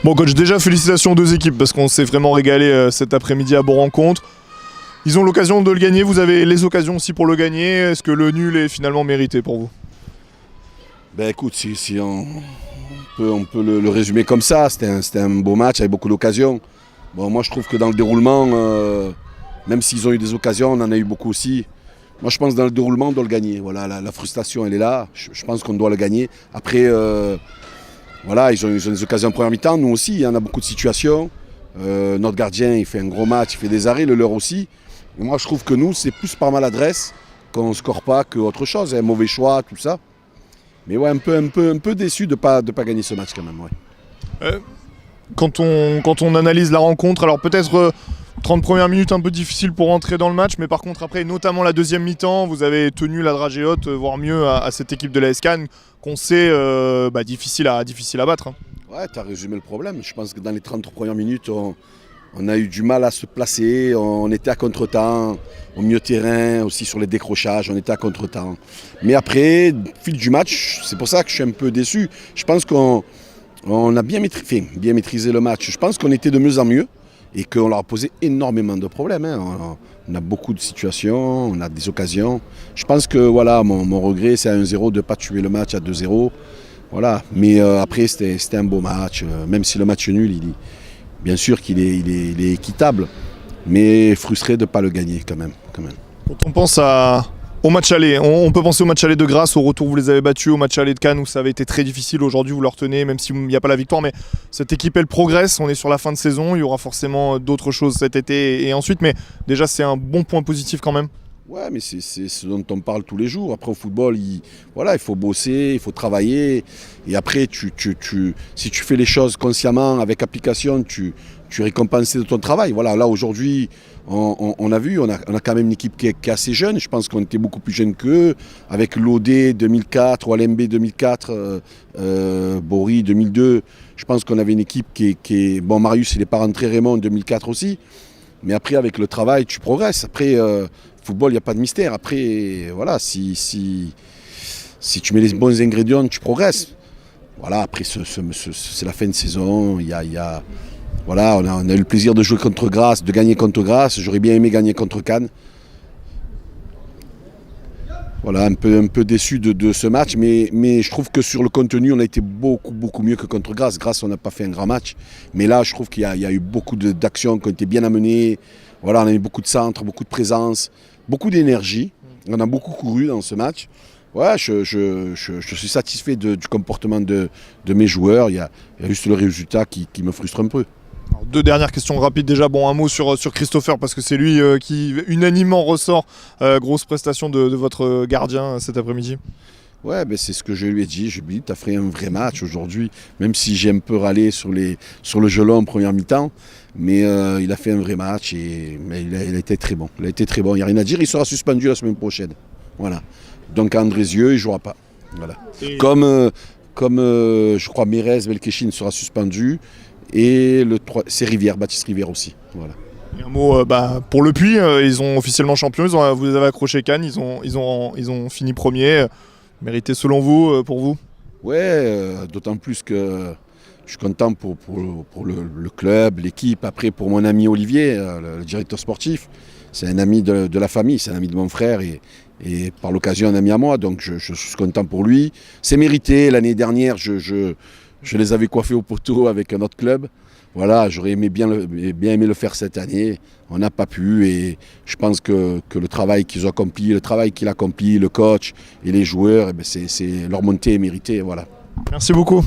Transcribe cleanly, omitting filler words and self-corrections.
Bon coach, déjà félicitations aux deux équipes parce qu'on s'est vraiment régalé cet après-midi à Bourg-en-Contres. Ils ont l'occasion de le gagner, vous avez les occasions aussi pour le gagner. Est-ce que le nul est finalement mérité pour vous? Ben écoute, si on peut le résumer comme ça, c'était un beau match avec beaucoup d'occasions. Bon, moi je trouve que dans le déroulement, même s'ils ont eu des occasions, on en a eu beaucoup aussi. Moi je pense que dans le déroulement on doit le gagner. Voilà, la frustration elle est là, je pense qu'on doit le gagner. Après, voilà, ils ont des occasions en première mi-temps, nous aussi, il y en a beaucoup de situations. Notre gardien il fait un gros match, il fait des arrêts, le leur aussi. Et moi je trouve que nous c'est plus par maladresse qu'on ne score pas qu'autre chose, un mauvais choix, tout ça. Mais ouais, un peu déçu de pas gagner ce match quand même. Ouais. Quand on analyse la rencontre, alors peut-être 30 premières minutes un peu difficiles pour rentrer dans le match, mais par contre après, notamment la deuxième mi-temps, vous avez tenu la dragée haute, voire mieux à cette équipe de l'AS Cannes, qu'on sait difficile à battre. Hein. Ouais, tu as résumé le problème. Je pense que dans les 30 premières minutes, on a eu du mal à se placer, on était à contre-temps, au milieu terrain, aussi sur les décrochages, on était à contre-temps. Mais après, au fil du match, c'est pour ça que je suis un peu déçu. Je pense qu'on a bien maîtrisé le match. Je pense qu'on était de mieux en mieux et qu'on leur a posé énormément de problèmes. Hein. On a beaucoup de situations, on a des occasions. Je pense que voilà, mon regret, c'est à 1-0 de ne pas tuer le match à 2-0. Voilà. Mais après, c'était un beau match. Même si le match est nul, bien sûr qu'il est équitable, mais frustré de ne pas le gagner quand même. Quand on pense au match aller, on peut penser au match aller de Grasse, au retour vous les avez battus, au match aller de Cannes où ça avait été très difficile, aujourd'hui vous leur tenez, même s'il n'y a pas la victoire, mais cette équipe elle progresse, on est sur la fin de saison, il y aura forcément d'autres choses cet été et ensuite, mais déjà c'est un bon point positif quand même. Ouais, mais c'est ce dont on parle tous les jours. Après, au football, il faut bosser, il faut travailler. Et après, si tu fais les choses consciemment, avec application, tu récompenses de ton travail. Voilà, là, aujourd'hui, on a vu, on a quand même une équipe qui est assez jeune. Je pense qu'on était beaucoup plus jeunes qu'eux. Avec l'OD 2004, ou LMB 2004, Bory 2002. Je pense qu'on avait une équipe qui est... Bon, Marius, il n'est pas rentré, Raymond, en 2004 aussi. Mais après, avec le travail, tu progresses. Après... football, il n'y a pas de mystère. Après, voilà, si tu mets les bons ingrédients, tu progresses. Voilà, après, c'est la fin de saison. Voilà, on a eu le plaisir de jouer contre Grasse, de gagner contre Grasse. J'aurais bien aimé gagner contre Cannes. Voilà, un peu déçu de ce match, mais je trouve que sur le contenu, on a été beaucoup mieux que contre Grasse. Grasse, on n'a pas fait un grand match. Mais là, je trouve qu'il y a eu beaucoup d'actions qui ont été bien amenées. Voilà, on a eu beaucoup de centres, beaucoup de présence, beaucoup d'énergie. On a beaucoup couru dans ce match. Ouais, je suis satisfait du comportement de mes joueurs. Il y a juste le résultat qui me frustre un peu. Alors, deux dernières questions rapides déjà. Bon, un mot sur Christopher parce que c'est lui qui unanimement ressort grosse prestation de votre gardien cet après-midi. Ouais, ben c'est ce que je lui ai dit. Je lui ai dit, tu as fait un vrai match aujourd'hui, même si j'ai un peu râlé sur le jeu long en première mi-temps. Mais il a fait un vrai match et il a été très bon. Il a été très bon, il n'y a rien à dire. Il sera suspendu la semaine prochaine. Voilà. Donc Andrézieux, il ne jouera pas. Voilà. Comme je crois Mérez Belkeshin sera suspendu. Et c'est Rivière, Baptiste Rivière aussi. Voilà. Et un mot pour le Puy, ils ont officiellement champion, vous les avez accroché Cannes, ils ont fini premier. Mérité selon vous, pour vous? Ouais, d'autant plus que je suis content pour le club, l'équipe, après pour mon ami Olivier, le directeur sportif. C'est un ami de la famille, c'est un ami de mon frère et par l'occasion un ami à moi, donc je suis content pour lui. C'est mérité, l'année dernière je les avais coiffés au poteau avec un autre club. Voilà, j'aurais bien aimé le faire cette année. On n'a pas pu et je pense que le travail qu'ils ont accompli, le travail qu'il a accompli, le coach et les joueurs, leur montée est méritée. Voilà. Merci beaucoup.